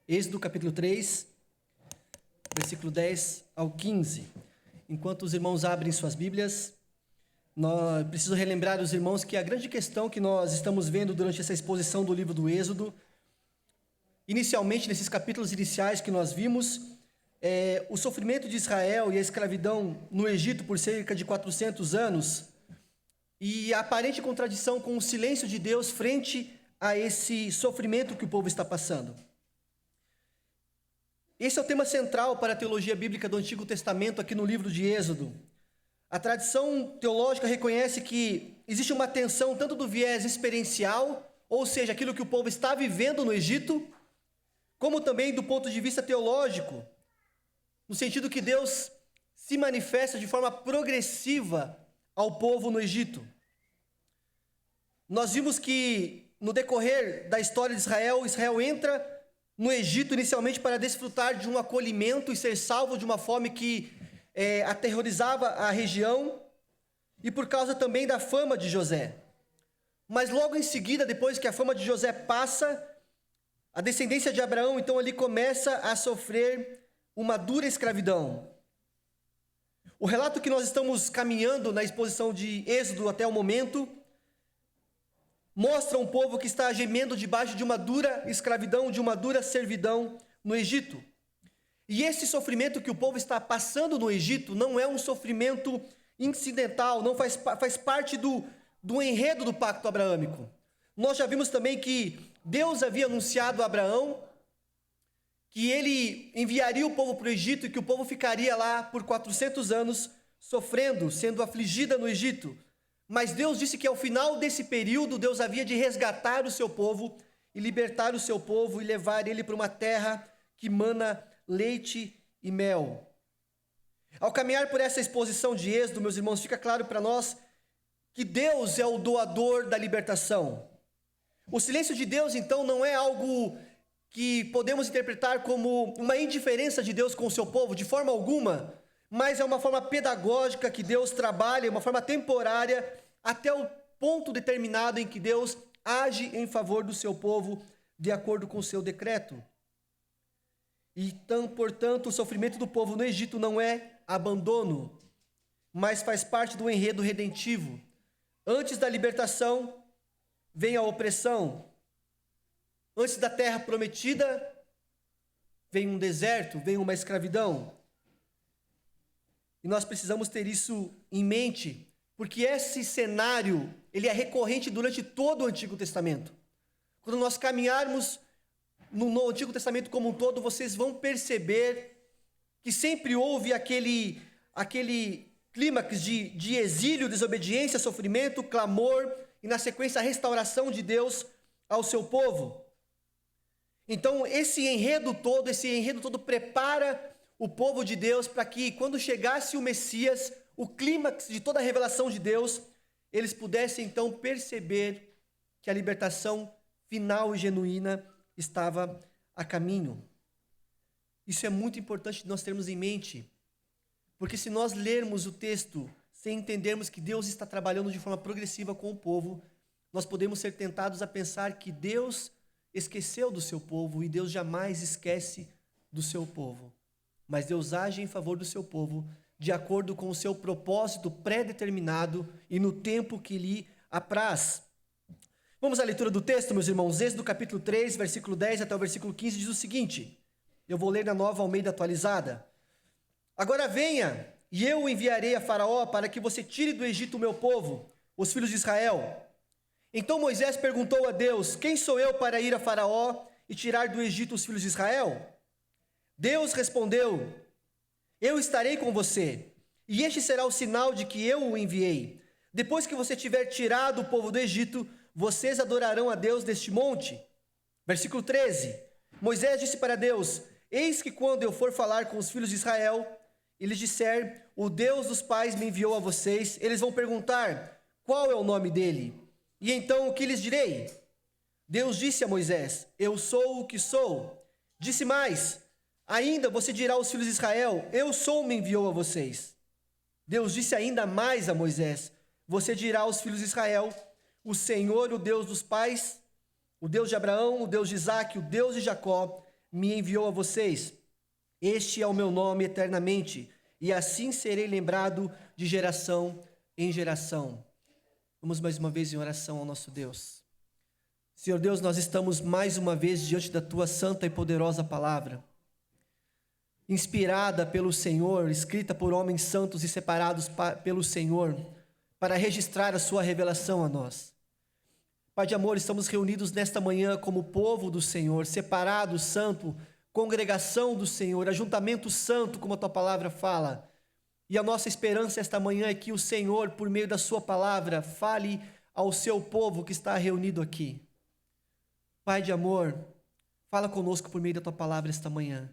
Êxodo capítulo 3, versículo 10 ao 15. Enquanto os irmãos abrem suas Bíblias, preciso relembrar os irmãos que a grande questão que nós estamos vendo durante essa exposição do livro do Êxodo, inicialmente nesses capítulos iniciais que nós vimos, é o sofrimento de Israel e a escravidão no Egito por cerca de 400 anos e a aparente contradição com o silêncio de Deus frente a esse sofrimento que o povo está passando. Esse é o tema central para a teologia bíblica do Antigo Testamento aqui no livro de Êxodo. A tradição teológica reconhece que existe uma tensão tanto do viés experiencial, ou seja, aquilo que o povo está vivendo no Egito, como também do ponto de vista teológico, no sentido que Deus se manifesta de forma progressiva ao povo no Egito. Nós vimos que no decorrer da história de Israel entra no Egito inicialmente para desfrutar de um acolhimento e ser salvo de uma fome que aterrorizava a região e por causa também da fama de José. Mas logo em seguida, depois que a fama de José passa, a descendência de Abraão então ali começa a sofrer uma dura escravidão. O relato que nós estamos caminhando na exposição de Êxodo até o momento mostra um povo que está gemendo debaixo de uma dura escravidão, de uma dura servidão no Egito. E esse sofrimento que o povo está passando no Egito não é um sofrimento incidental, não faz parte do enredo do pacto abraâmico. Nós já vimos também que Deus havia anunciado a Abraão que ele enviaria o povo para o Egito e que o povo ficaria lá por 400 anos sofrendo, sendo afligida no Egito. Mas Deus disse que ao final desse período, Deus havia de resgatar o seu povo e libertar o seu povo e levar ele para uma terra que mana leite e mel. Ao caminhar por essa exposição de Êxodo, meus irmãos, fica claro para nós que Deus é o doador da libertação. O silêncio de Deus, então, não é algo que podemos interpretar como uma indiferença de Deus com o seu povo, de forma alguma, mas é uma forma pedagógica que Deus trabalha, uma forma temporária, até o ponto determinado em que Deus age em favor do seu povo, de acordo com o seu decreto. Então, portanto, o sofrimento do povo no Egito não é abandono, mas faz parte do enredo redentivo. Antes da libertação, vem a opressão. Antes da terra prometida, vem um deserto, vem uma escravidão. E nós precisamos ter isso em mente, porque esse cenário, ele é recorrente durante todo o Antigo Testamento. Quando nós caminharmos no Antigo Testamento como um todo, vocês vão perceber que sempre houve aquele clímax de exílio, desobediência, sofrimento, clamor e, na sequência, a restauração de Deus ao seu povo. Então, esse enredo todo prepara o povo de Deus para que, quando chegasse o Messias, o clímax de toda a revelação de Deus, eles pudessem então perceber que a libertação final e genuína estava a caminho. Isso é muito importante nós termos em mente, porque se nós lermos o texto sem entendermos que Deus está trabalhando de forma progressiva com o povo, nós podemos ser tentados a pensar que Deus esqueceu do seu povo, e Deus jamais esquece do seu povo. Mas Deus age em favor do seu povo, de acordo com o seu propósito pré-determinado e no tempo que lhe apraz. Vamos à leitura do texto, meus irmãos. Êxodo capítulo 3, versículo 10 até o versículo 15, diz o seguinte. Eu vou ler na Nova Almeida atualizada. Agora venha, e eu o enviarei a Faraó para que você tire do Egito o meu povo, os filhos de Israel. Então Moisés perguntou a Deus, quem sou eu para ir a Faraó e tirar do Egito os filhos de Israel? Deus respondeu, eu estarei com você, e este será o sinal de que eu o enviei. Depois que você tiver tirado o povo do Egito, vocês adorarão a Deus neste monte. Versículo 13, Moisés disse para Deus, eis que quando eu for falar com os filhos de Israel, e lhes disser, o Deus dos pais me enviou a vocês, eles vão perguntar, qual é o nome dele? E então o que lhes direi? Deus disse a Moisés, eu sou o que sou. Disse mais, ainda você dirá aos filhos de Israel, eu sou me enviou a vocês. Deus disse ainda mais a Moisés, você dirá aos filhos de Israel, o Senhor, o Deus dos pais, o Deus de Abraão, o Deus de Isaque, o Deus de Jacó, me enviou a vocês. Este é o meu nome eternamente, e assim serei lembrado de geração em geração. Vamos mais uma vez em oração ao nosso Deus. Senhor Deus, nós estamos mais uma vez diante da Tua santa e poderosa palavra, inspirada pelo Senhor, escrita por homens santos e separados pelo Senhor, para registrar a Sua revelação a nós. Pai de amor, estamos reunidos nesta manhã como povo do Senhor, separados, santo, congregação do Senhor, ajuntamento santo, como a Tua palavra fala. E a nossa esperança esta manhã é que o Senhor, por meio da Sua palavra, fale ao Seu povo que está reunido aqui. Pai de amor, fala conosco por meio da Tua palavra esta manhã,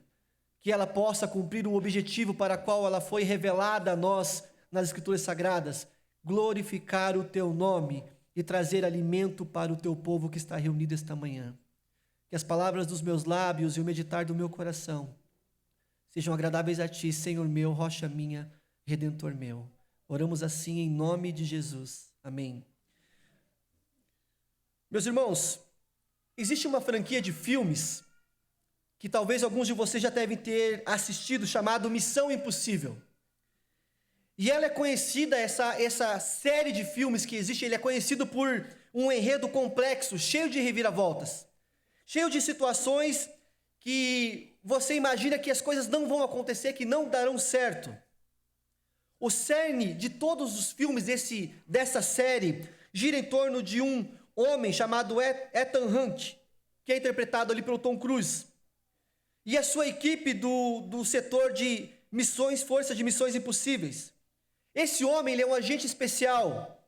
que ela possa cumprir o objetivo para o qual ela foi revelada a nós nas Escrituras Sagradas, glorificar o Teu nome e trazer alimento para o Teu povo que está reunido esta manhã. Que as palavras dos meus lábios e o meditar do meu coração sejam agradáveis a Ti, Senhor meu, rocha minha, Redentor meu. Oramos assim em nome de Jesus. Amém. Meus irmãos, existe uma franquia de filmes que talvez alguns de vocês já devem ter assistido, chamado Missão Impossível. E ela é conhecida, essa série de filmes que existe, ele é conhecido por um enredo complexo, cheio de reviravoltas, cheio de situações que você imagina que as coisas não vão acontecer, que não darão certo. O cerne de todos os filmes dessa série gira em torno de um homem chamado Ethan Hunt, que é interpretado ali pelo Tom Cruise, e a sua equipe do setor de missões, Força de Missões Impossíveis. Esse homem, ele é um agente especial,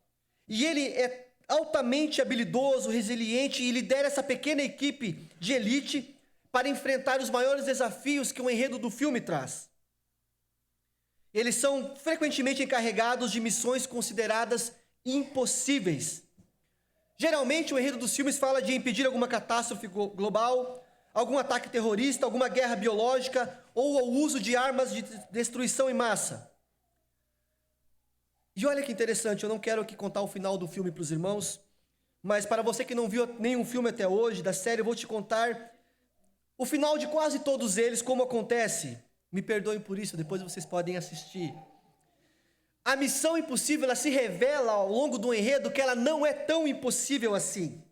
e ele é altamente habilidoso, resiliente, e lidera essa pequena equipe de elite para enfrentar os maiores desafios que o enredo do filme traz. Eles são frequentemente encarregados de missões consideradas impossíveis. Geralmente, o enredo dos filmes fala de impedir alguma catástrofe global, algum ataque terrorista, alguma guerra biológica ou o uso de armas de destruição em massa. E olha que interessante, eu não quero aqui contar o final do filme para os irmãos, mas para você que não viu nenhum filme até hoje da série, eu vou te contar o final de quase todos eles, como acontece. Me perdoem por isso, depois vocês podem assistir. A missão impossível, ela se revela ao longo do enredo que ela não é tão impossível assim.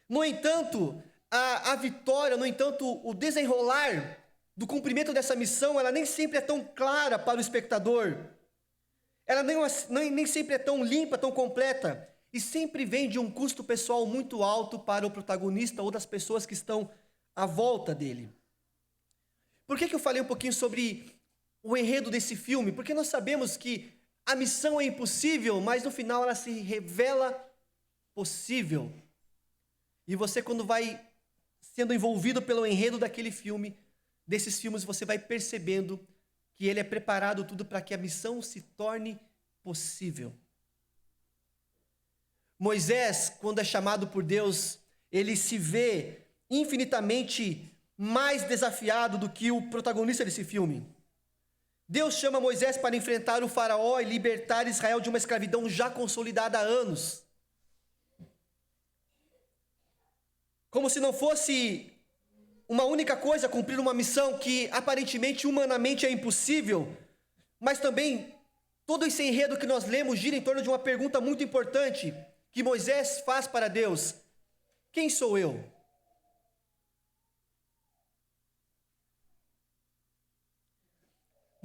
No entanto, a vitória, no entanto, o desenrolar do cumprimento dessa missão, ela nem sempre é tão clara para o espectador. Ela nem sempre é tão limpa, tão completa. E sempre vem de um custo pessoal muito alto para o protagonista ou das pessoas que estão à volta dele. Por que eu falei um pouquinho sobre o enredo desse filme? Porque nós sabemos que a missão é impossível, mas no final ela se revela possível. E você, quando vai sendo envolvido pelo enredo daquele filme, desses filmes, você vai percebendo que ele é preparado tudo para que a missão se torne possível. Moisés, quando é chamado por Deus, ele se vê infinitamente mais desafiado do que o protagonista desse filme. Deus chama Moisés para enfrentar o faraó e libertar Israel de uma escravidão já consolidada há anos. Como se não fosse uma única coisa cumprir uma missão que aparentemente, humanamente é impossível, mas também todo esse enredo que nós lemos gira em torno de uma pergunta muito importante que Moisés faz para Deus: quem sou eu?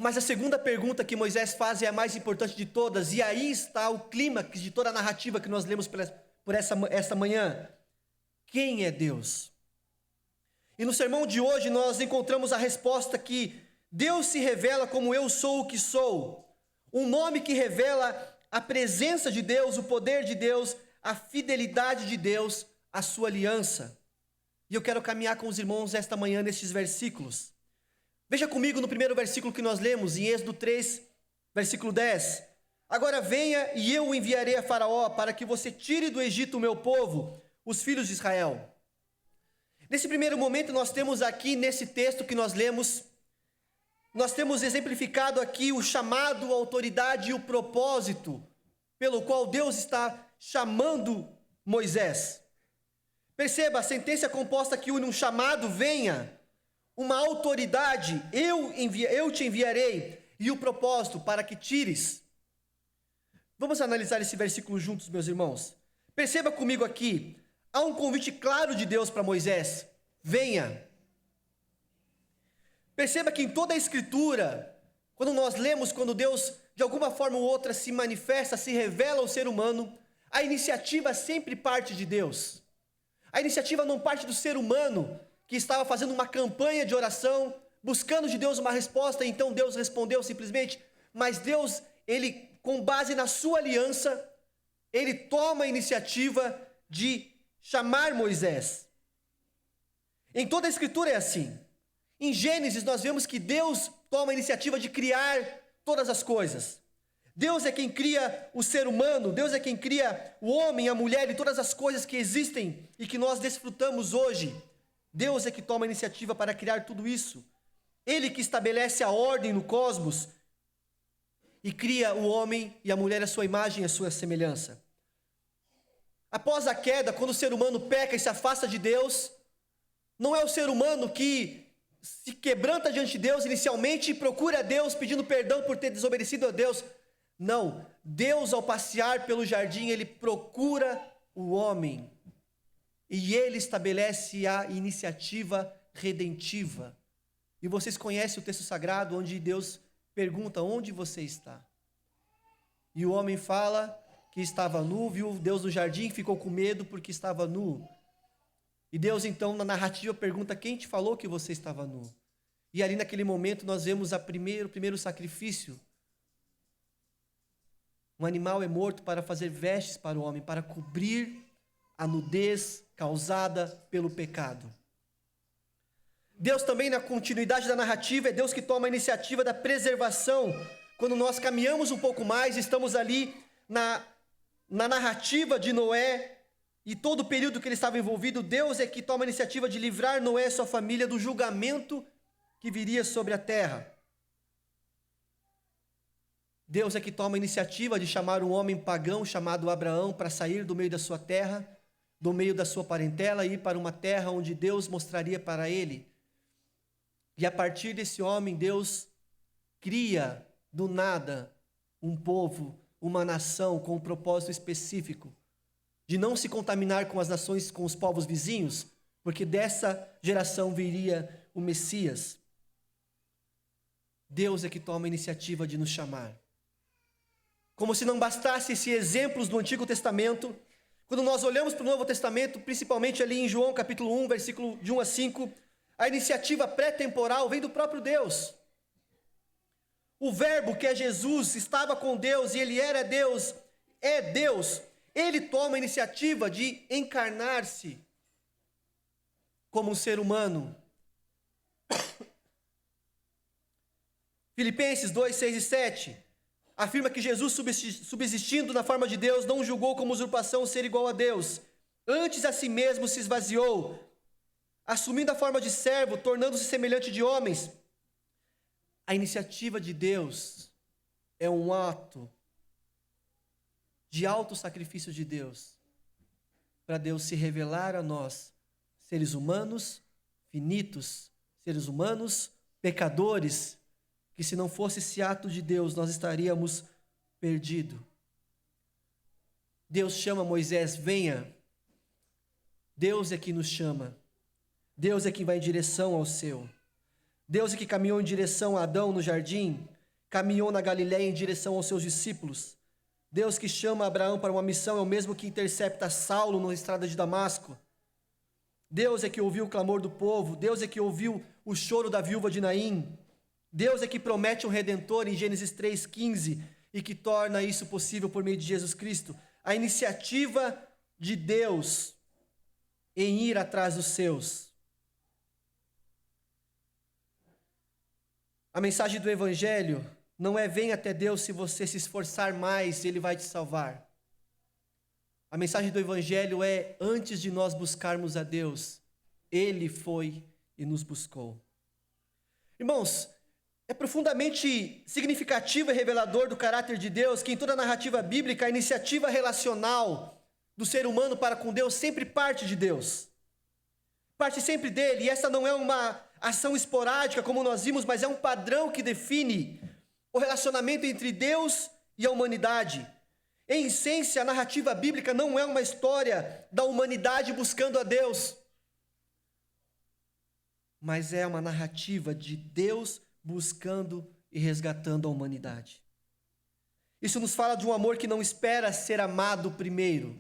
Mas a segunda pergunta que Moisés faz é a mais importante de todas, e aí está o clímax de toda a narrativa que nós lemos por essa manhã. Quem é Deus? E no sermão de hoje nós encontramos a resposta que Deus se revela como eu sou o que sou. Um nome que revela a presença de Deus, o poder de Deus, a fidelidade de Deus, a sua aliança. E eu quero caminhar com os irmãos esta manhã nestes versículos. Veja comigo no primeiro versículo que nós lemos, em Êxodo 3, versículo 10. Agora venha e eu o enviarei a Faraó para que você tire do Egito o meu povo, os filhos de Israel. Nesse primeiro momento nós temos aqui, nesse texto que nós lemos, nós temos exemplificado aqui o chamado, a autoridade e o propósito pelo qual Deus está chamando Moisés. Perceba, a sentença composta que une um chamado, venha, uma autoridade, eu te enviarei, e o propósito para que tires. Vamos analisar esse versículo juntos, meus irmãos. Perceba comigo aqui, há um convite claro de Deus para Moisés: venha. Perceba que em toda a Escritura, quando nós lemos, quando Deus de alguma forma ou outra se manifesta, se revela ao ser humano, a iniciativa sempre parte de Deus. A iniciativa não parte do ser humano que estava fazendo uma campanha de oração, buscando de Deus uma resposta, e então Deus respondeu simplesmente, mas Deus, ele, com base na sua aliança, ele toma a iniciativa de chamar Moisés. Em toda a Escritura é assim. Em Gênesis nós vemos que Deus toma a iniciativa de criar todas as coisas. Deus é quem cria o ser humano, Deus é quem cria o homem, a mulher e todas as coisas que existem e que nós desfrutamos hoje. Deus é que toma a iniciativa para criar tudo isso. Ele que estabelece a ordem no cosmos e cria o homem e a mulher à sua imagem e à sua semelhança. Após a queda, quando o ser humano peca e se afasta de Deus, não é o ser humano que se quebranta diante de Deus inicialmente e procura a Deus pedindo perdão por ter desobedecido a Deus. Não, Deus ao passear pelo jardim, ele procura o homem e ele estabelece a iniciativa redentiva. E vocês conhecem o texto sagrado onde Deus pergunta: onde você está? E o homem fala que estava nu, viu Deus no jardim, ficou com medo porque estava nu. E Deus então na narrativa pergunta: quem te falou que você estava nu? E ali naquele momento nós vemos o primeiro sacrifício. Um animal é morto para fazer vestes para o homem, para cobrir a nudez causada pelo pecado. Deus também, na continuidade da narrativa, é Deus que toma a iniciativa da preservação. Quando nós caminhamos um pouco mais, estamos ali na narrativa de Noé e todo o período que ele estava envolvido, Deus é que toma a iniciativa de livrar Noé e sua família do julgamento que viria sobre a terra. Deus é que toma a iniciativa de chamar um homem pagão chamado Abraão para sair do meio da sua terra, do meio da sua parentela e ir para uma terra onde Deus mostraria para ele. E a partir desse homem, Deus cria do nada um povo, uma nação com um propósito específico, de não se contaminar com as nações, com os povos vizinhos, porque dessa geração viria o Messias. Deus é que toma a iniciativa de nos chamar. Como se não bastasse esses exemplos do Antigo Testamento, quando nós olhamos para o Novo Testamento, principalmente ali em João capítulo 1, versículo de 1 a 5, a iniciativa pré-temporal vem do próprio Deus. O verbo que é Jesus estava com Deus e ele era Deus, é Deus. Ele toma a iniciativa de encarnar-se como um ser humano. Filipenses 2, 6 e 7 afirma que Jesus, subsistindo na forma de Deus, não julgou como usurpação ser igual a Deus. Antes a si mesmo se esvaziou, assumindo a forma de servo, tornando-se semelhante de homens. A iniciativa de Deus é um ato de alto sacrifício de Deus, para Deus se revelar a nós, seres humanos finitos, seres humanos pecadores, que se não fosse esse ato de Deus, nós estaríamos perdidos. Deus chama Moisés: venha. Deus é que nos chama. Deus é que vai em direção ao seu. Deus é que caminhou em direção a Adão no jardim, caminhou na Galiléia em direção aos seus discípulos. Deus que chama Abraão para uma missão é o mesmo que intercepta Saulo na estrada de Damasco. Deus é que ouviu o clamor do povo. Deus é que ouviu o choro da viúva de Naim. Deus é que promete um Redentor em Gênesis 3,15 e que torna isso possível por meio de Jesus Cristo. A iniciativa de Deus em ir atrás dos seus. A mensagem do Evangelho não é: vem até Deus, se você se esforçar mais, Ele vai te salvar. A mensagem do Evangelho é: antes de nós buscarmos a Deus, Ele foi e nos buscou. Irmãos, é profundamente significativo e revelador do caráter de Deus que em toda a narrativa bíblica a iniciativa relacional do ser humano para com Deus sempre parte de Deus. Parte sempre dele, e essa não é uma ação esporádica, como nós vimos, mas é um padrão que define o relacionamento entre Deus e a humanidade. Em essência, a narrativa bíblica não é uma história da humanidade buscando a Deus, mas é uma narrativa de Deus buscando e resgatando a humanidade. Isso nos fala de um amor que não espera ser amado primeiro,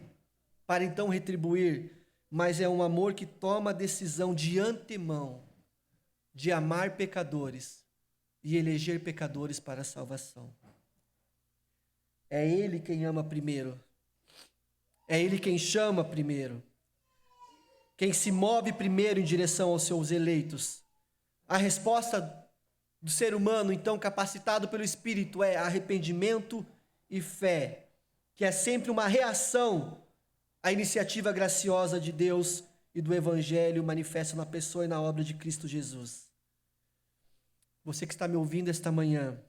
para então retribuir, mas é um amor que toma a decisão de antemão de amar pecadores e eleger pecadores para a salvação. É Ele quem ama primeiro. É Ele quem chama primeiro. Quem se move primeiro em direção aos seus eleitos. A resposta do ser humano, então, capacitado pelo Espírito, é arrependimento e fé, que é sempre uma reação à iniciativa graciosa de Deus e do Evangelho manifesto na pessoa e na obra de Cristo Jesus. Você que está me ouvindo esta manhã,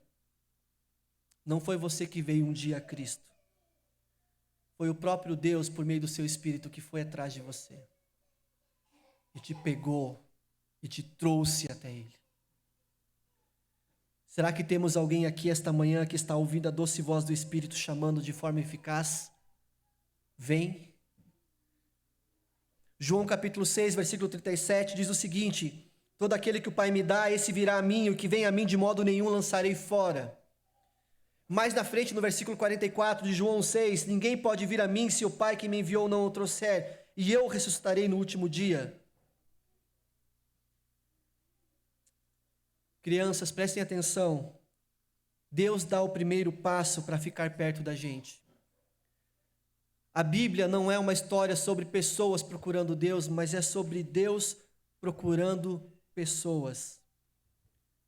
não foi você que veio um dia a Cristo. Foi o próprio Deus, por meio do seu Espírito, que foi atrás de você. E te pegou e te trouxe até Ele. Será que temos alguém aqui esta manhã que está ouvindo a doce voz do Espírito chamando de forma eficaz? Vem. João capítulo 6, versículo 37 diz o seguinte: todo aquele que o Pai me dá, esse virá a mim, e o que vem a mim de modo nenhum lançarei fora. Mais na frente, no versículo 44 de João 6, ninguém pode vir a mim se o Pai que me enviou não o trouxer, e eu ressuscitarei no último dia. Crianças, prestem atenção. Deus dá o primeiro passo para ficar perto da gente. A Bíblia não é uma história sobre pessoas procurando Deus, mas é sobre Deus procurando pessoas.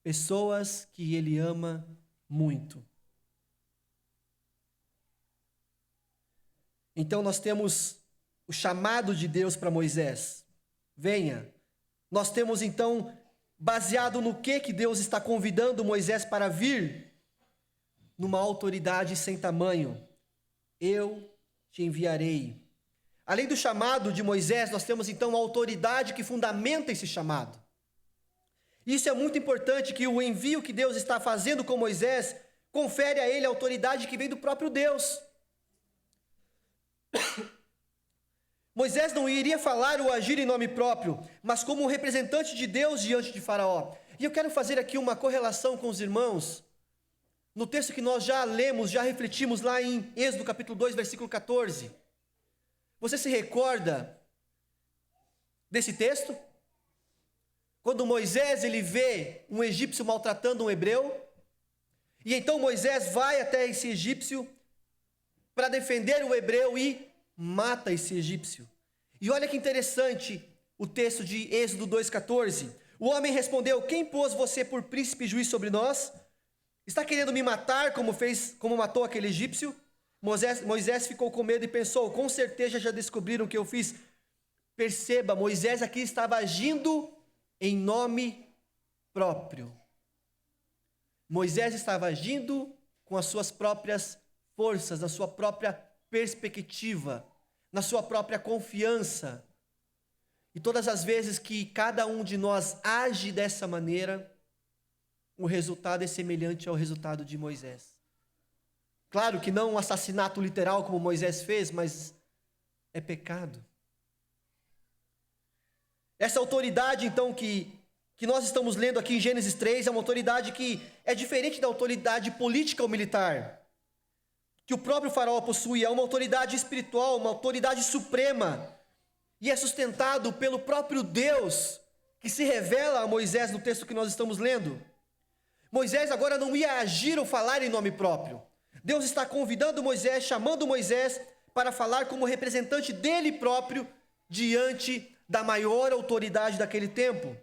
Pessoas que Ele ama muito. Então nós temos o chamado de Deus para Moisés. Venha. Nós temos então, baseado no que Deus está convidando Moisés para vir, numa autoridade sem tamanho. Eu te enviarei. Além do chamado de Moisés, nós temos então a autoridade que fundamenta esse chamado. Isso é muito importante, que o envio que Deus está fazendo com Moisés confere a ele a autoridade que vem do próprio Deus. Moisés não iria falar ou agir em nome próprio, mas como um representante de Deus diante de Faraó. E eu quero fazer aqui uma correlação com os irmãos, no texto que nós já lemos, já refletimos lá em Êxodo capítulo 2, versículo 14. Você se recorda desse texto? Quando Moisés ele vê um egípcio maltratando um hebreu, e então Moisés vai até esse egípcio para defender o hebreu e mata esse egípcio. E olha que interessante o texto de Êxodo 2,14. O homem respondeu: quem pôs você por príncipe e juiz sobre nós? Está querendo me matar como matou aquele egípcio? Moisés ficou com medo e pensou: com certeza já descobriram o que eu fiz. Perceba, Moisés aqui estava agindo em nome próprio. Moisés estava agindo com as suas próprias forças, na sua própria perspectiva, na sua própria confiança. E todas as vezes que cada um de nós age dessa maneira, o resultado é semelhante ao resultado de Moisés. Claro que não um assassinato literal como Moisés fez, mas é pecado. Essa autoridade, então, que nós estamos lendo aqui em Gênesis 3, é uma autoridade que é diferente da autoridade política ou militar que o próprio Faraó possui. É uma autoridade espiritual, uma autoridade suprema, e é sustentado pelo próprio Deus, que se revela a Moisés no texto que nós estamos lendo. Moisés agora não ia agir ou falar em nome próprio. Deus está convidando Moisés, chamando Moisés para falar como representante dele próprio diante da maior autoridade daquele tempo.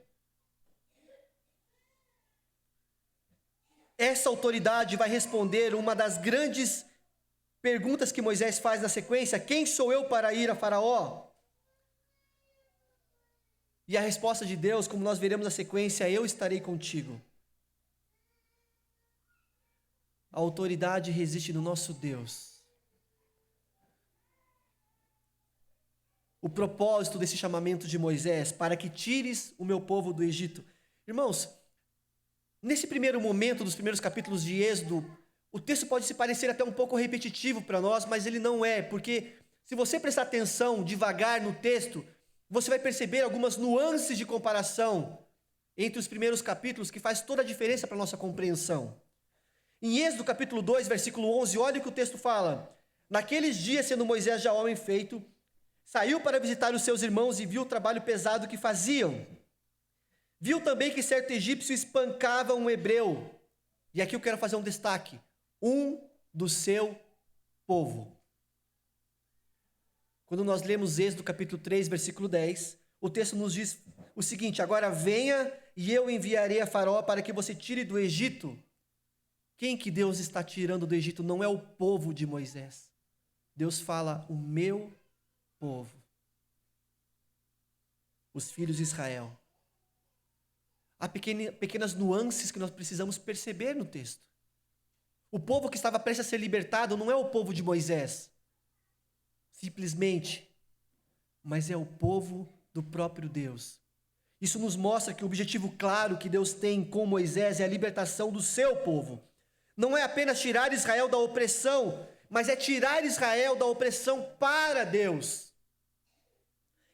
Essa autoridade vai responder uma das grandes perguntas que Moisés faz na sequência: quem sou eu para ir a Faraó? E a resposta de Deus, como nós veremos na sequência, eu estarei contigo. A autoridade reside no nosso Deus. O propósito desse chamamento de Moisés: para que tires o meu povo do Egito. Irmãos, nesse primeiro momento dos primeiros capítulos de Êxodo, o texto pode se parecer até um pouco repetitivo para nós, mas ele não é, porque se você prestar atenção devagar no texto, você vai perceber algumas nuances de comparação entre os primeiros capítulos que faz toda a diferença para a nossa compreensão. Em Êxodo capítulo 2, versículo 11, olha o que o texto fala. Naqueles dias, sendo Moisés já homem feito, saiu para visitar os seus irmãos e viu o trabalho pesado que faziam. Viu também que certo egípcio espancava um hebreu. E aqui eu quero fazer um destaque. Um do seu povo. Quando nós lemos Êxodo capítulo 3, versículo 10, o texto nos diz o seguinte: agora venha e eu enviarei a Faraó para que você tire do Egito. Quem que Deus está tirando do Egito? Não é o povo de Moisés. Deus fala, o meu povo. Os filhos de Israel. Há pequenas nuances que nós precisamos perceber no texto. O povo que estava prestes a ser libertado não é o povo de Moisés, simplesmente, mas é o povo do próprio Deus. Isso nos mostra que o objetivo claro que Deus tem com Moisés é a libertação do seu povo. Não é apenas tirar Israel da opressão, mas é tirar Israel da opressão para Deus.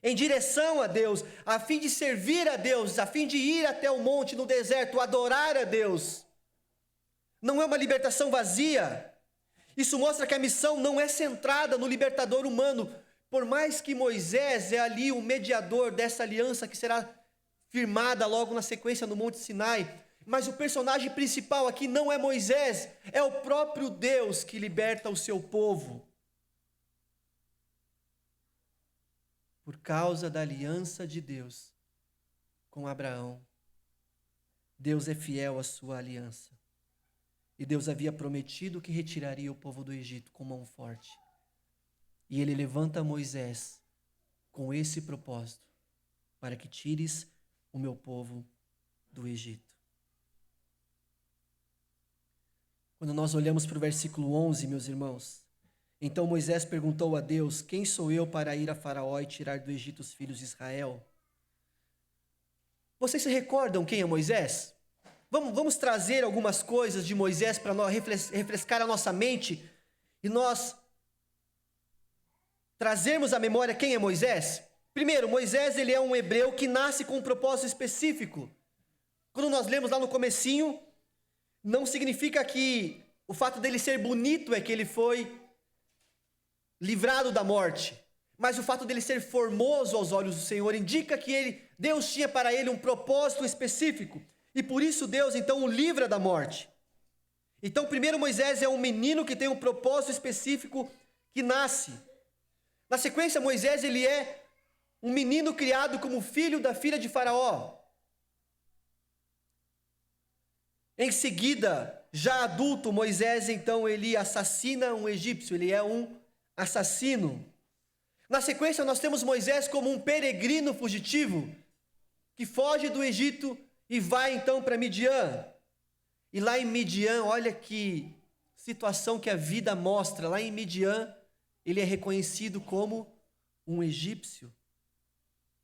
Em direção a Deus, a fim de servir a Deus, a fim de ir até o monte no deserto, adorar a Deus. Não é uma libertação vazia. Isso mostra que a missão não é centrada no libertador humano. Por mais que Moisés é ali o mediador dessa aliança que será firmada logo na sequência no Monte Sinai, mas o personagem principal aqui não é Moisés, é o próprio Deus que liberta o seu povo. Por causa da aliança de Deus com Abraão, Deus é fiel à sua aliança. E Deus havia prometido que retiraria o povo do Egito com mão forte. E ele levanta Moisés com esse propósito, para que tires o meu povo do Egito. Quando nós olhamos para o versículo 11, meus irmãos, então Moisés perguntou a Deus, quem sou eu para ir a Faraó e tirar do Egito os filhos de Israel? Vocês se recordam quem é Moisés? Vamos trazer algumas coisas de Moisés para nós refrescar a nossa mente e nós trazermos à memória quem é Moisés. Primeiro, Moisés ele é um hebreu que nasce com um propósito específico. Quando nós lemos lá no comecinho, não significa que o fato dele ser bonito é que ele foi livrado da morte, mas o fato dele ser formoso aos olhos do Senhor indica que Deus tinha para ele um propósito específico. E por isso Deus, então, o livra da morte. Então, primeiro, Moisés é um menino que tem um propósito específico que nasce. Na sequência, Moisés, ele é um menino criado como filho da filha de Faraó. Em seguida, já adulto, Moisés, então, ele assassina um egípcio. Ele é um assassino. Na sequência, nós temos Moisés como um peregrino fugitivo que foge do Egito e vai então para Midian. E lá em Midian, olha que situação que a vida mostra. Lá em Midian, ele é reconhecido como um egípcio.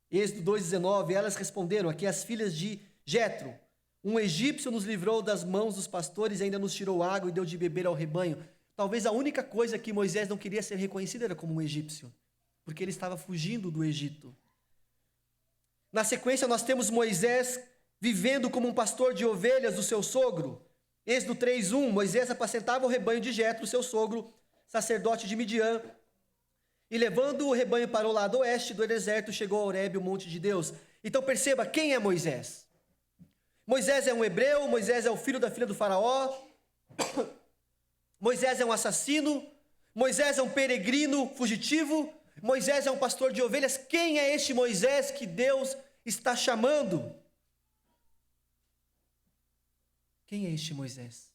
Êxodo 2,19, elas responderam, aqui as filhas de Jetro, um egípcio nos livrou das mãos dos pastores e ainda nos tirou água e deu de beber ao rebanho. Talvez a única coisa que Moisés não queria ser reconhecido era como um egípcio, porque ele estava fugindo do Egito. Na sequência, nós temos Moisés vivendo como um pastor de ovelhas do seu sogro. Êxodo 3:1, Moisés apacentava o rebanho de Jetro, seu sogro, sacerdote de Midian, e levando o rebanho para o lado oeste do deserto, chegou a Horebe, o monte de Deus. Então perceba, quem é Moisés? Moisés é um hebreu, Moisés é o filho da filha do faraó, Moisés é um assassino, Moisés é um peregrino fugitivo, Moisés é um pastor de ovelhas. Quem é este Moisés que Deus está chamando? Quem é este Moisés?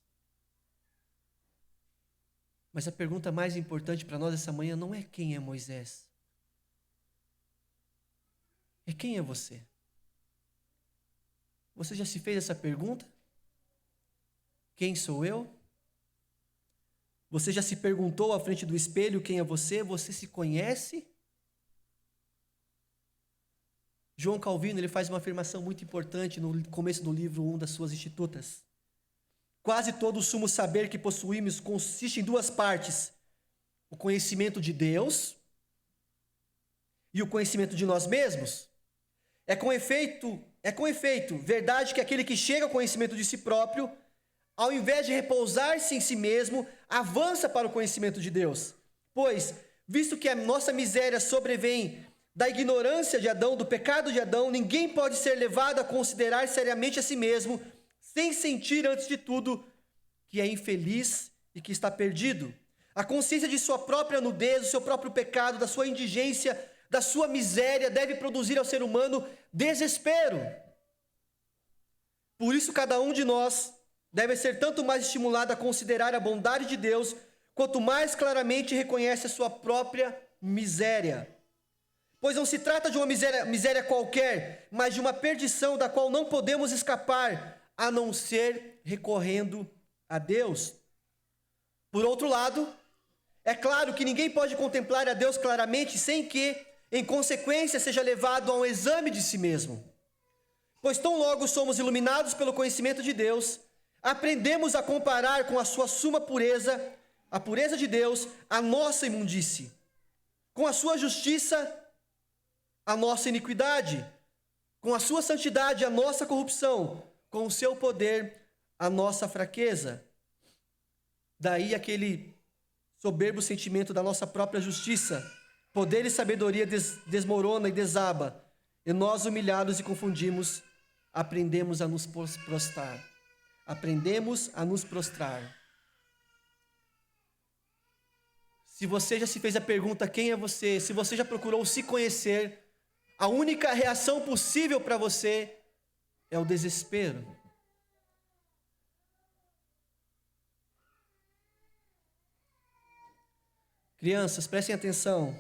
Mas a pergunta mais importante para nós essa manhã não é quem é Moisés. É quem é você? Você já se fez essa pergunta? Quem sou eu? Você já se perguntou à frente do espelho quem é você? Você se conhece? João Calvino ele faz uma afirmação muito importante no começo do livro 1 das suas Institutas. Quase todo o sumo saber que possuímos consiste em duas partes: o conhecimento de Deus e o conhecimento de nós mesmos. É com efeito, verdade que aquele que chega ao conhecimento de si próprio, ao invés de repousar-se em si mesmo, avança para o conhecimento de Deus. Pois, visto que a nossa miséria sobrevém da ignorância de Adão, do pecado de Adão, ninguém pode ser levado a considerar seriamente a si mesmo, sem sentir, antes de tudo, que é infeliz e que está perdido. A consciência de sua própria nudez, do seu próprio pecado, da sua indigência, da sua miséria, deve produzir ao ser humano desespero. Por isso, cada um de nós deve ser tanto mais estimulado a considerar a bondade de Deus, quanto mais claramente reconhece a sua própria miséria. Pois não se trata de uma miséria qualquer, mas de uma perdição da qual não podemos escapar, a não ser recorrendo a Deus. Por outro lado, é claro que ninguém pode contemplar a Deus claramente sem que, em consequência, seja levado a um exame de si mesmo. Pois tão logo somos iluminados pelo conhecimento de Deus, aprendemos a comparar com a sua suma pureza, a pureza de Deus, a nossa imundície, com a sua justiça, a nossa iniquidade, com a sua santidade, a nossa corrupção, com o seu poder, a nossa fraqueza. Daí aquele soberbo sentimento da nossa própria justiça, poder e sabedoria desmorona e desaba, e nós, humilhados e confundimos, aprendemos a nos prostrar. Aprendemos a nos prostrar. Se você já se fez a pergunta, quem é você? Se você já procurou se conhecer, a única reação possível para você é o desespero. Crianças, prestem atenção.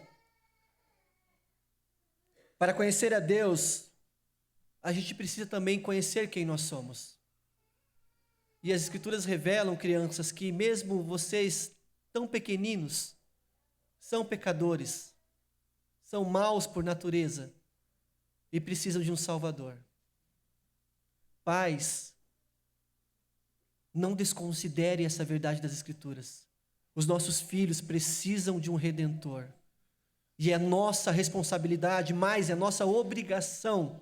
Para conhecer a Deus, a gente precisa também conhecer quem nós somos. E as Escrituras revelam, crianças, que mesmo vocês tão pequeninos, são pecadores, são maus por natureza e precisam de um Salvador. Pais, não desconsidere essa verdade das Escrituras. Os nossos filhos precisam de um Redentor. E é nossa responsabilidade, mais é nossa obrigação,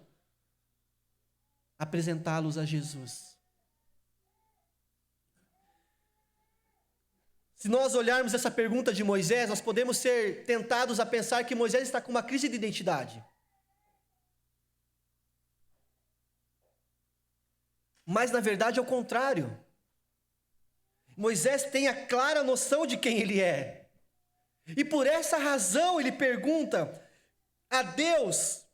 apresentá-los a Jesus. Se nós olharmos essa pergunta de Moisés, nós podemos ser tentados a pensar que Moisés está com uma crise de identidade. Mas, na verdade, é o contrário. Moisés tem a clara noção de quem ele é. E por essa razão ele pergunta a Deus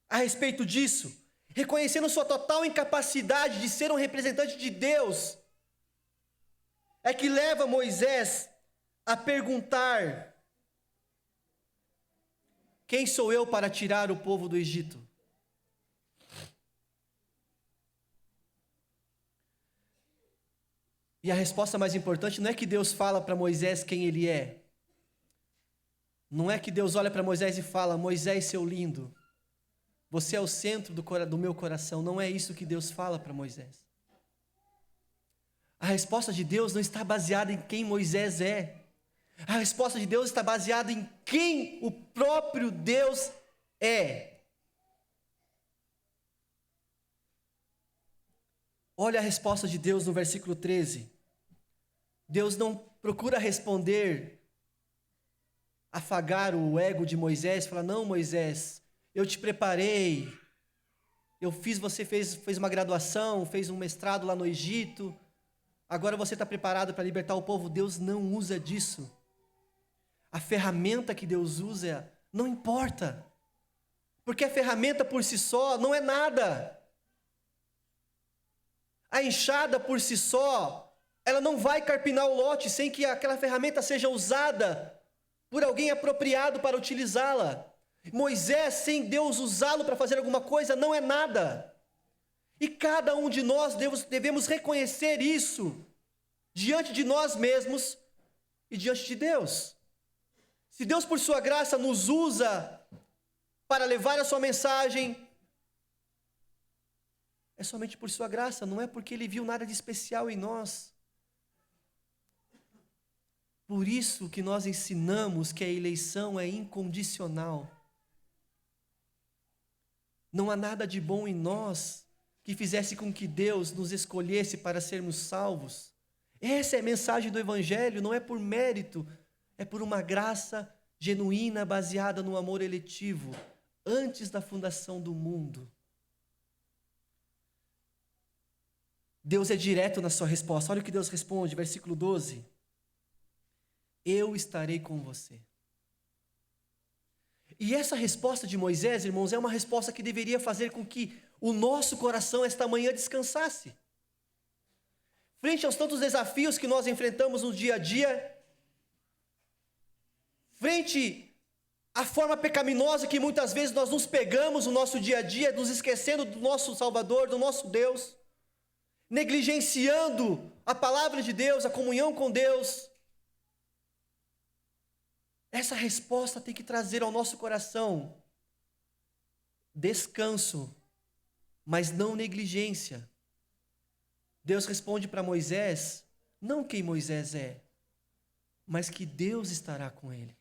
a respeito disso, reconhecendo sua total incapacidade de ser um representante de Deus, é que leva Moisés a perguntar: quem sou eu para tirar o povo do Egito? E a resposta mais importante não é que Deus fala para Moisés quem ele é. Não é que Deus olha para Moisés e fala: Moisés, seu lindo, você é o centro do meu coração. Não é isso que Deus fala para Moisés. A resposta de Deus não está baseada em quem Moisés é. A resposta de Deus está baseada em quem o próprio Deus é. Olha a resposta de Deus no versículo 13. Deus não procura responder, afagar o ego de Moisés, falar: não, Moisés, eu te preparei, você fez uma graduação, fez um mestrado lá no Egito, agora você está preparado para libertar o povo. Deus não usa disso. A ferramenta que Deus usa não importa, porque a ferramenta por si só não é nada. A enxada por si só, ela não vai carpinar o lote sem que aquela ferramenta seja usada por alguém apropriado para utilizá-la. Moisés, sem Deus usá-lo para fazer alguma coisa, não é nada. E cada um de nós devemos reconhecer isso diante de nós mesmos e diante de Deus. Se Deus, por sua graça, nos usa para levar a sua mensagem, é somente por sua graça, não é porque ele viu nada de especial em nós. Por isso que nós ensinamos que a eleição é incondicional. Não há nada de bom em nós que fizesse com que Deus nos escolhesse para sermos salvos. Essa é a mensagem do Evangelho, não é por mérito, é por uma graça genuína baseada no amor eletivo, antes da fundação do mundo. Deus é direto na sua resposta. Olha o que Deus responde, versículo 12. Eu estarei com você. E essa resposta de Moisés, irmãos, é uma resposta que deveria fazer com que o nosso coração esta manhã descansasse. Frente aos tantos desafios que nós enfrentamos no dia a dia, frente à forma pecaminosa que muitas vezes nós nos pegamos no nosso dia a dia, nos esquecendo do nosso Salvador, do nosso Deus, negligenciando a palavra de Deus, a comunhão com Deus. Essa resposta tem que trazer ao nosso coração descanso, mas não negligência. Deus responde para Moisés, não quem Moisés é, mas que Deus estará com ele.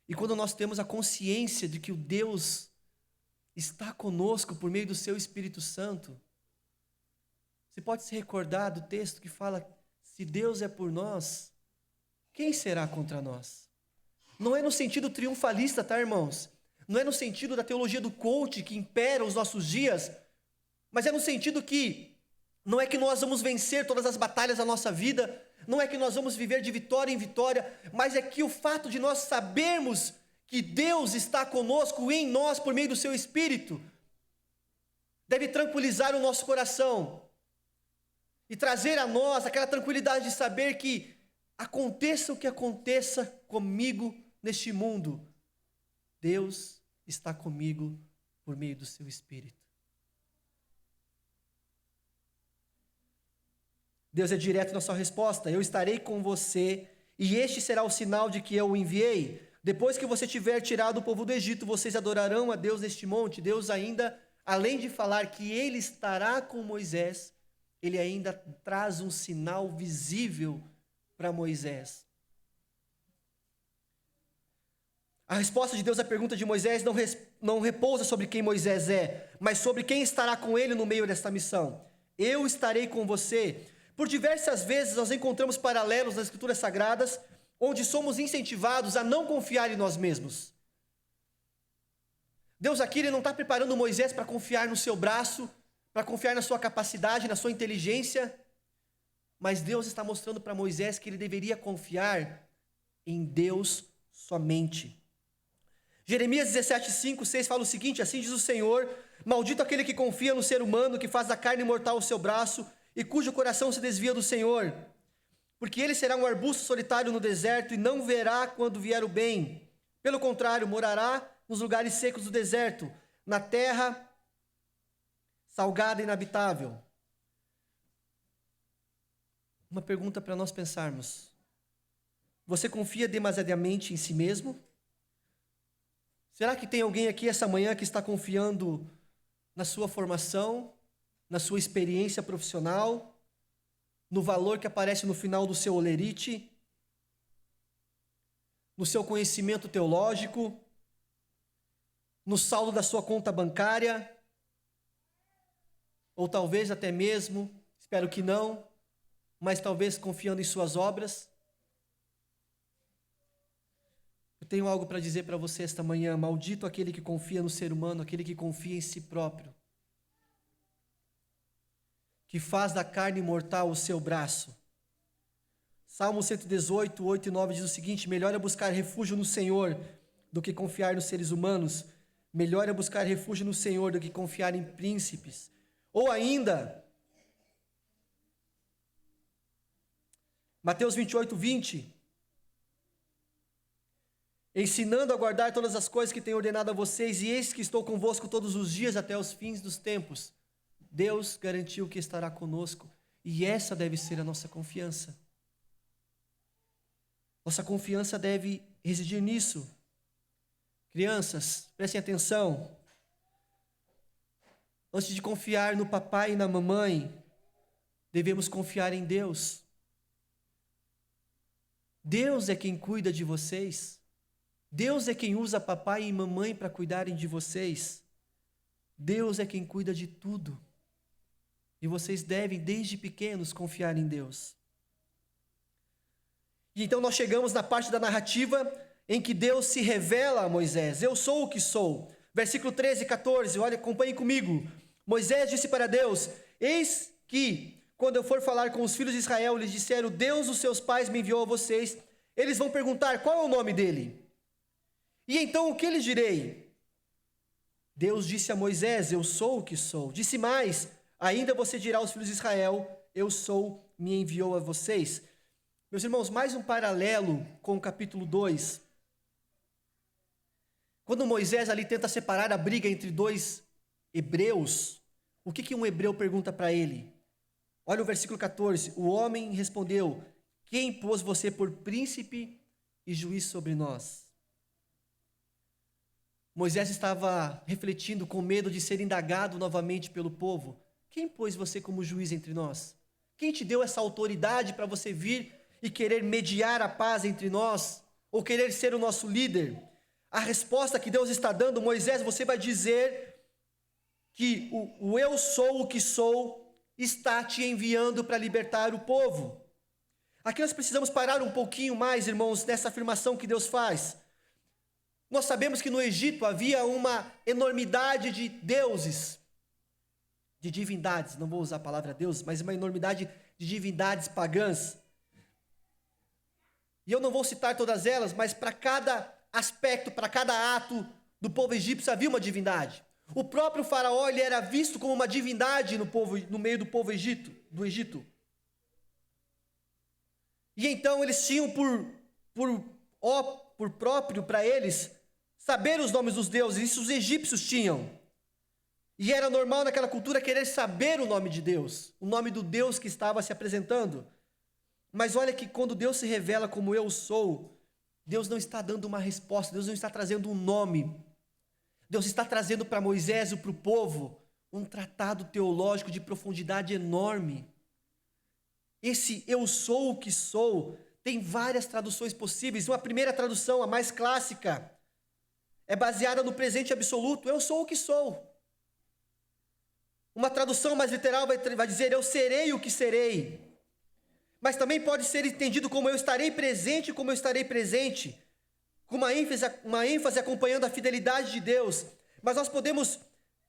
E quando nós temos a consciência de que o Deus está conosco por meio do seu Espírito Santo, você pode se recordar do texto que fala, se Deus é por nós, quem será contra nós? Não é no sentido triunfalista, tá, irmãos? Não é no sentido da teologia do coach que impera os nossos dias, mas é no sentido que não é que nós vamos vencer todas as batalhas da nossa vida, não é que nós vamos viver de vitória em vitória, mas é que o fato de nós sabermos que Deus está conosco em nós por meio do seu Espírito, deve tranquilizar o nosso coração e trazer a nós aquela tranquilidade de saber que aconteça o que aconteça comigo neste mundo, Deus está comigo por meio do seu Espírito. Deus é direto na sua resposta, eu estarei com você, e este será o sinal de que eu o enviei. Depois que você tiver tirado o povo do Egito, vocês adorarão a Deus neste monte. Deus ainda, além de falar que ele estará com Moisés, ele ainda traz um sinal visível para Moisés. A resposta de Deus à pergunta de Moisés não repousa sobre quem Moisés é, mas sobre quem estará com ele no meio desta missão. Eu estarei com você. Por diversas vezes nós encontramos paralelos nas Escrituras Sagradas, onde somos incentivados a não confiar em nós mesmos. Deus aqui ele não está preparando Moisés para confiar no seu braço, para confiar na sua capacidade, na sua inteligência, mas Deus está mostrando para Moisés que ele deveria confiar em Deus somente. Jeremias 17:5, 6 fala o seguinte, assim diz o Senhor, maldito aquele que confia no ser humano, que faz da carne mortal o seu braço, e cujo coração se desvia do Senhor, porque ele será um arbusto solitário no deserto, e não verá quando vier o bem. Pelo contrário, morará nos lugares secos do deserto, na terra salgada e inabitável. Uma pergunta para nós pensarmos. Você confia demasiadamente em si mesmo? Será que tem alguém aqui essa manhã que está confiando na sua formação, na sua experiência profissional, no valor que aparece no final do seu holerite, no seu conhecimento teológico, no saldo da sua conta bancária, ou talvez até mesmo, espero que não, mas talvez confiando em suas obras? Eu tenho algo para dizer para você esta manhã. Maldito aquele que confia no ser humano, aquele que confia em si próprio, que faz da carne mortal o seu braço. Salmo 118, 8 e 9 diz o seguinte, melhor é buscar refúgio no Senhor do que confiar nos seres humanos, melhor é buscar refúgio no Senhor do que confiar em príncipes. Ou ainda, Mateus 28, 20, ensinando a guardar todas as coisas que tenho ordenado a vocês, e eis que estou convosco todos os dias até os fins dos tempos. Deus garantiu que estará conosco, e essa deve ser a nossa confiança. Nossa confiança deve residir nisso, Crianças, prestem atenção. Antes de confiar no papai e na mamãe, devemos confiar em Deus. Deus é quem cuida de vocês. Deus é quem usa papai e mamãe para cuidarem de vocês. Deus é quem cuida de tudo. E vocês devem, desde pequenos, confiar em Deus. E então nós chegamos na parte da narrativa em que Deus se revela a Moisés. Eu sou o que sou. Versículo 13 e 14, olha, acompanhem comigo. Moisés disse para Deus: eis que, quando eu for falar com os filhos de Israel, lhes disser, o Deus dos seus pais me enviou a vocês, eles vão perguntar, qual é o nome dele? E então o que lhes direi? Deus disse a Moisés, eu sou o que sou. Disse mais, ainda você dirá aos filhos de Israel, eu sou, me enviou a vocês. Meus irmãos, mais um paralelo com o capítulo 2. Quando Moisés ali tenta separar a briga entre dois hebreus, o que um hebreu pergunta para ele? Olha o versículo 14. O homem respondeu, quem pôs você por príncipe e juiz sobre nós? Moisés estava refletindo com medo de ser indagado novamente pelo povo. Quem pôs você como juiz entre nós? Quem te deu essa autoridade para você vir e querer mediar a paz entre nós? Ou querer ser o nosso líder? A resposta que Deus está dando, Moisés, você vai dizer que o eu sou o que sou está te enviando para libertar o povo. Aqui nós precisamos parar um pouquinho mais, irmãos, nessa afirmação que Deus faz. Nós sabemos que no Egito havia uma enormidade de deuses, de divindades, não vou usar a palavra Deus, mas uma enormidade de divindades pagãs. E eu não vou citar todas elas, mas para cada aspecto, para cada ato do povo egípcio havia uma divindade. O próprio faraó ele era visto como uma divindade no meio do povo do Egito. E então eles tinham por próprio para eles saber os nomes dos deuses, isso os egípcios tinham. E era normal naquela cultura querer saber o nome de Deus, o nome do Deus que estava se apresentando. Mas olha que quando Deus se revela como eu sou, Deus não está dando uma resposta, Deus não está trazendo um nome. Deus está trazendo para Moisés e para o povo um tratado teológico de profundidade enorme. Esse eu sou o que sou tem várias traduções possíveis. Uma primeira tradução, a mais clássica, é baseada no presente absoluto, eu sou o que sou. Uma tradução mais literal vai dizer, eu serei o que serei. Mas também pode ser entendido como eu estarei presente, como eu estarei presente, com uma ênfase acompanhando a fidelidade de Deus. Mas nós podemos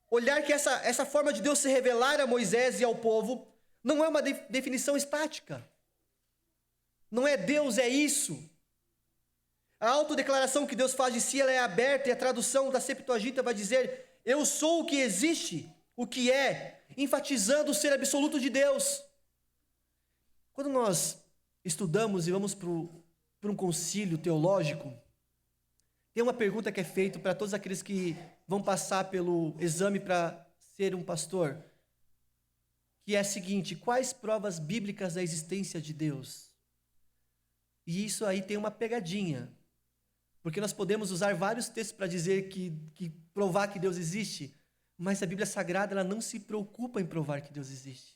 olhar que essa forma de Deus se revelar a Moisés e ao povo não é uma definição estática. Não é Deus, é isso. A autodeclaração que Deus faz de si, ela é aberta, e a tradução da Septuaginta vai dizer, eu sou o que existe, o que é, enfatizando o ser absoluto de Deus. Quando nós estudamos e vamos para um concílio teológico, tem uma pergunta que é feita para todos aqueles que vão passar pelo exame para ser um pastor, que é a seguinte, quais provas bíblicas da existência de Deus? E isso aí tem uma pegadinha, porque nós podemos usar vários textos para dizer que provar que Deus existe, mas a Bíblia Sagrada ela não se preocupa em provar que Deus existe.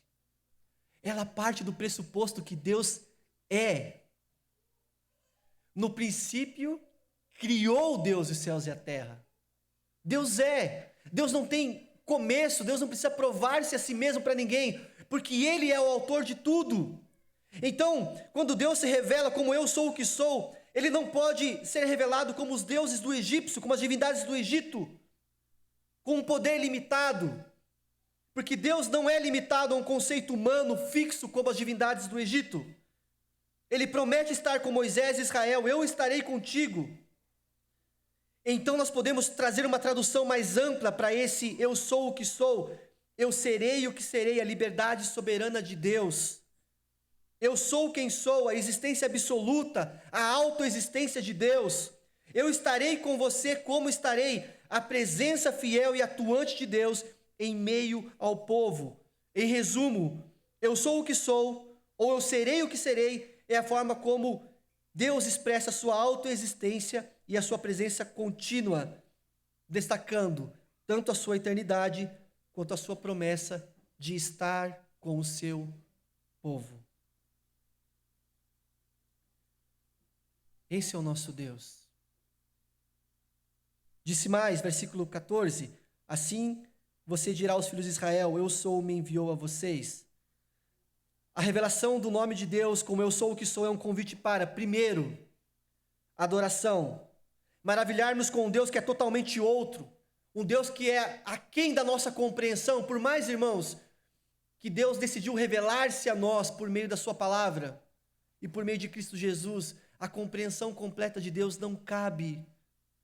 Ela parte do pressuposto que Deus é. No princípio, criou Deus os céus e a terra. Deus é. Deus não tem começo, Deus não precisa provar-se a si mesmo para ninguém, porque Ele é o autor de tudo. Então, quando Deus se revela como eu sou o que sou, Ele não pode ser revelado como os deuses do Egito, como as divindades do Egito, com um poder limitado. Porque Deus não é limitado a um conceito humano fixo como as divindades do Egito. Ele promete estar com Moisés e Israel, eu estarei contigo. Então nós podemos trazer uma tradução mais ampla para esse eu sou o que sou. Eu serei o que serei, a liberdade soberana de Deus. Eu sou quem sou, a existência absoluta, a autoexistência de Deus. Eu estarei com você como estarei, a presença fiel e atuante de Deus em meio ao povo. Em resumo, eu sou o que sou, ou eu serei o que serei, é a forma como Deus expressa a sua autoexistência e a sua presença contínua, destacando tanto a sua eternidade quanto a sua promessa de estar com o seu povo. Esse é o nosso Deus. Disse mais, versículo 14: assim você dirá aos filhos de Israel: eu sou, me enviou a vocês. A revelação do nome de Deus, como eu sou o que sou, é um convite para, primeiro, adoração. Maravilharmos com um Deus que é totalmente outro, um Deus que é aquém da nossa compreensão. Por mais, irmãos, que Deus decidiu revelar-se a nós por meio da sua palavra e por meio de Cristo Jesus, a compreensão completa de Deus não cabe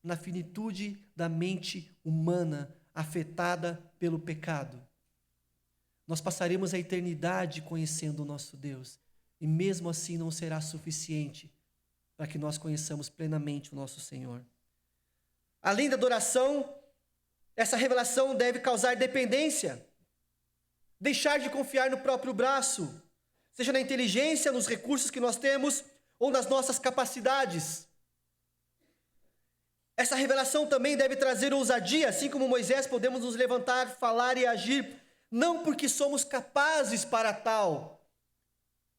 na finitude da mente humana afetada pelo pecado. Nós passaremos a eternidade conhecendo o nosso Deus, e mesmo assim não será suficiente para que nós conheçamos plenamente o nosso Senhor. Além da adoração, essa revelação deve causar dependência. Deixar de confiar no próprio braço, seja na inteligência, nos recursos que nós temos, ou nas nossas capacidades. Essa revelação também deve trazer ousadia, assim como Moisés podemos nos levantar, falar e agir, não porque somos capazes para tal,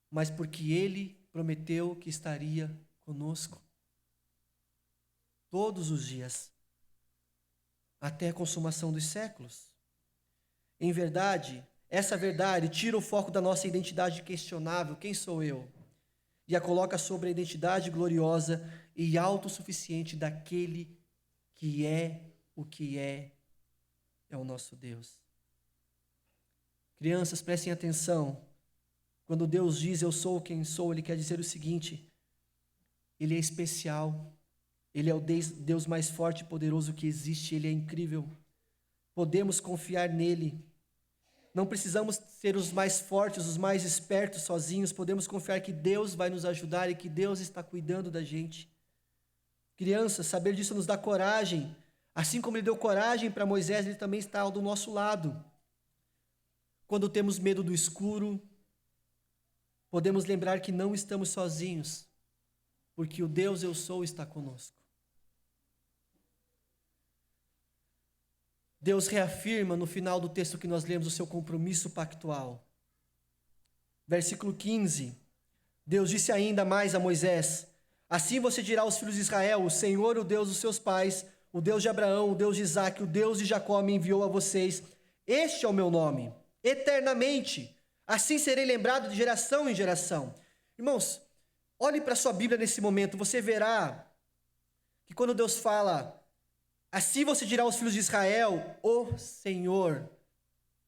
mas porque Ele prometeu que estaria conosco todos os dias, até a consumação dos séculos. Em verdade, essa verdade tira o foco da nossa identidade questionável, quem sou eu? E a coloca sobre a identidade gloriosa e autossuficiente daquele que é o que é o nosso Deus. Crianças, prestem atenção. Quando Deus diz eu sou quem sou, Ele quer dizer o seguinte: Ele é especial, Ele é o Deus mais forte e poderoso que existe, Ele é incrível. Podemos confiar nele. Não precisamos ser os mais fortes, os mais espertos sozinhos. Podemos confiar que Deus vai nos ajudar e que Deus está cuidando da gente. Crianças, saber disso nos dá coragem. Assim como Ele deu coragem para Moisés, Ele também está do nosso lado. Quando temos medo do escuro, podemos lembrar que não estamos sozinhos, porque o Deus eu sou está conosco. Deus reafirma no final do texto que nós lemos o seu compromisso pactual. Versículo 15. Deus disse ainda mais a Moisés: assim você dirá aos filhos de Israel: o Senhor, o Deus dos seus pais, o Deus de Abraão, o Deus de Isaque, o Deus de Jacó me enviou a vocês. Este é o meu nome, eternamente. Assim serei lembrado de geração em geração. Irmãos, olhe para a sua Bíblia nesse momento, você verá que quando Deus fala: assim você dirá aos filhos de Israel, o Senhor,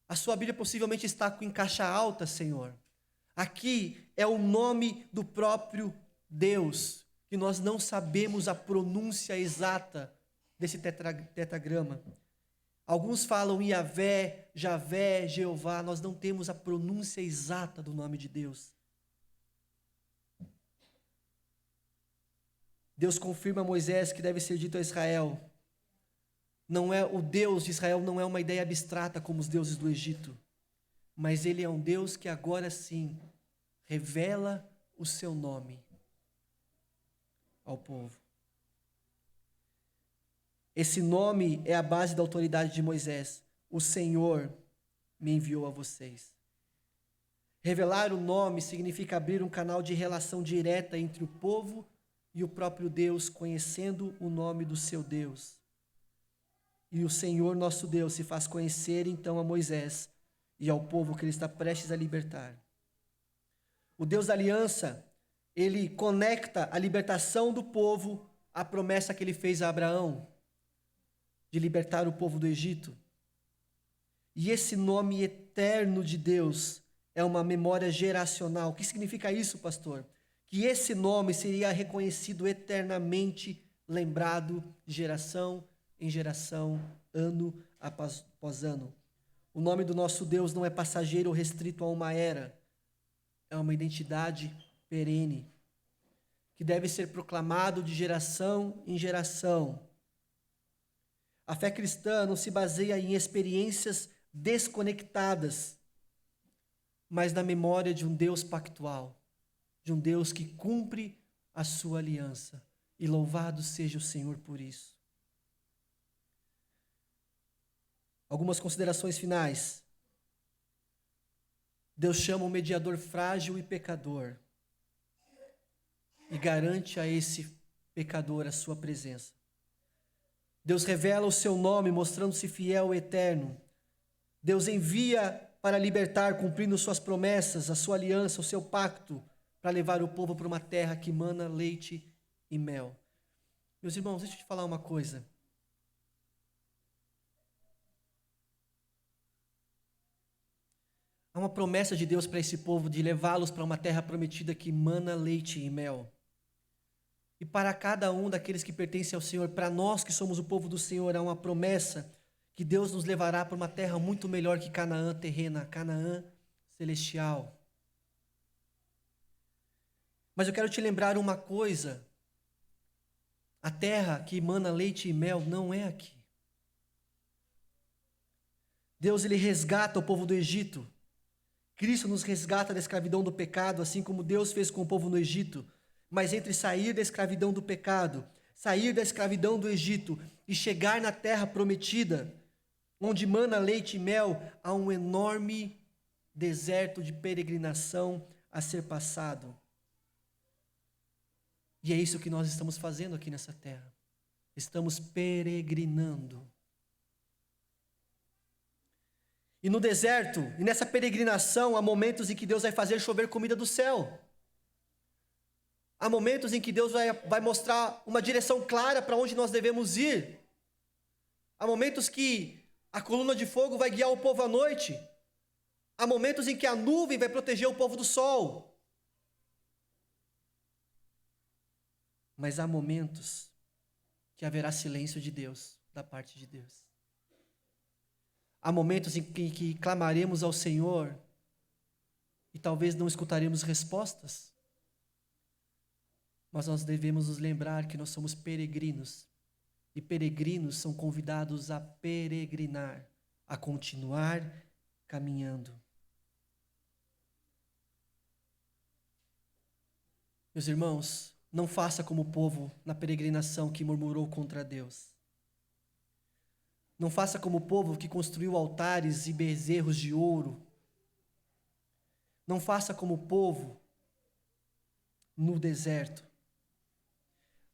a sua Bíblia possivelmente está em caixa alta, Senhor. Aqui é o nome do próprio Deus, que nós não sabemos a pronúncia exata desse tetragrama. Alguns falam Iavé, Javé, Jeová, nós não temos a pronúncia exata do nome de Deus. Deus confirma a Moisés que deve ser dito a Israel: não é o Deus de Israel, não é uma ideia abstrata como os deuses do Egito, mas Ele é um Deus que agora sim revela o seu nome ao povo. Esse nome é a base da autoridade de Moisés. O Senhor me enviou a vocês. Revelar o nome significa abrir um canal de relação direta entre o povo e o próprio Deus, conhecendo o nome do seu Deus. E o Senhor nosso Deus se faz conhecer então a Moisés e ao povo que Ele está prestes a libertar. O Deus da aliança, Ele conecta a libertação do povo à promessa que Ele fez a Abraão, de libertar o povo do Egito. E esse nome eterno de Deus é uma memória geracional. O que significa isso, pastor? Que esse nome seria reconhecido eternamente, lembrado de geração em geração, ano após ano. O nome do nosso Deus não é passageiro ou restrito a uma era. É uma identidade perene, que deve ser proclamado de geração em geração. A fé cristã não se baseia em experiências desconectadas, mas na memória de um Deus pactual, de um Deus que cumpre a sua aliança E louvado seja o Senhor por isso. Algumas considerações finais. Deus chama o mediador frágil e pecador e garante a esse pecador a sua presença. Deus revela o seu nome, mostrando-se fiel e eterno. Deus envia para libertar, cumprindo suas promessas, a sua aliança, o seu pacto, para levar o povo para uma terra que mana leite e mel. Meus irmãos, deixa eu te falar uma coisa. Há uma promessa de Deus para esse povo de levá-los para uma terra prometida que mana leite e mel. E para cada um daqueles que pertencem ao Senhor, para nós que somos o povo do Senhor, há uma promessa que Deus nos levará para uma terra muito melhor que Canaã terrena, Canaã celestial. Mas eu quero te lembrar uma coisa: a terra que emana leite e mel não é aqui. Deus, ele resgata o povo do Egito. Cristo nos resgata da escravidão do pecado, assim como Deus fez com o povo no Egito. Mas entre sair da escravidão do pecado, sair da escravidão do Egito e chegar na terra prometida, onde mana leite e mel, há um enorme deserto de peregrinação a ser passado. E é isso que nós estamos fazendo aqui nessa terra. Estamos peregrinando. E no deserto, e nessa peregrinação, há momentos em que Deus vai fazer chover comida do céu. Há momentos em que Deus vai mostrar uma direção clara para onde nós devemos ir. Há momentos que a coluna de fogo vai guiar o povo à noite. Há momentos em que a nuvem vai proteger o povo do sol. Mas há momentos que haverá silêncio de Deus, da parte de Deus. Há momentos em que clamaremos ao Senhor e talvez não escutaremos respostas. Mas nós devemos nos lembrar que nós somos peregrinos. E peregrinos são convidados a peregrinar, a continuar caminhando. Meus irmãos, não faça como o povo na peregrinação que murmurou contra Deus. Não faça como o povo que construiu altares e bezerros de ouro. Não faça como o povo no deserto.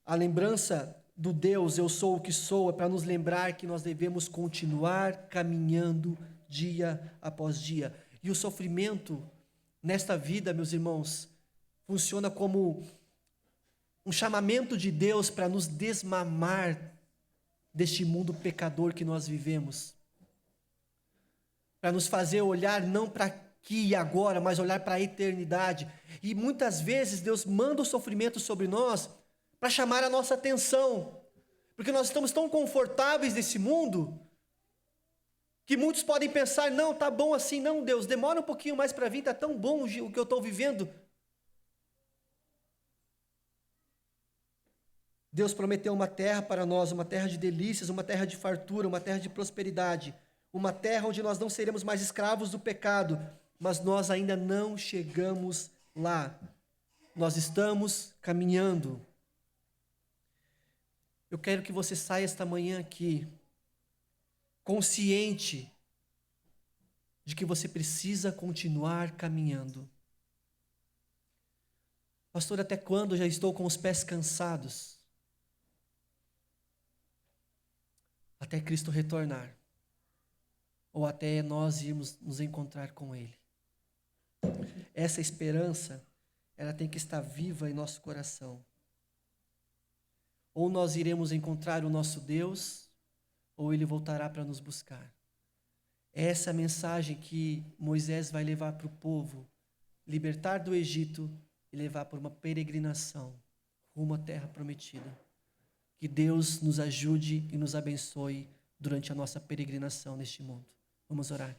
A lembrança do Deus, eu sou o que sou, é para nos lembrar que nós devemos continuar caminhando dia após dia. E o sofrimento nesta vida, meus irmãos, funciona como um chamamento de Deus para nos desmamar deste mundo pecador que nós vivemos. Para nos fazer olhar não para aqui e agora, mas olhar para a eternidade. E muitas vezes Deus manda o sofrimento sobre nós para chamar a nossa atenção, porque nós estamos tão confortáveis nesse mundo, que muitos podem pensar, não, tá bom assim, não, Deus, demora um pouquinho mais para vir, tá tão bom o que eu estou vivendo. Deus prometeu uma terra para nós, uma terra de delícias, uma terra de fartura, uma terra de prosperidade, uma terra onde nós não seremos mais escravos do pecado, mas nós ainda não chegamos lá. Nós estamos caminhando. Eu quero que você saia esta manhã aqui, consciente de que você precisa continuar caminhando. Pastor, até quando? Já estou com os pés cansados. Até Cristo retornar, ou até nós irmos nos encontrar com Ele. Essa esperança, ela tem que estar viva em nosso coração. Ou nós iremos encontrar o nosso Deus, ou Ele voltará para nos buscar. Essa é a mensagem que Moisés vai levar para o povo, libertar do Egito e levar por uma peregrinação rumo à terra prometida. Que Deus nos ajude e nos abençoe durante a nossa peregrinação neste mundo. Vamos orar.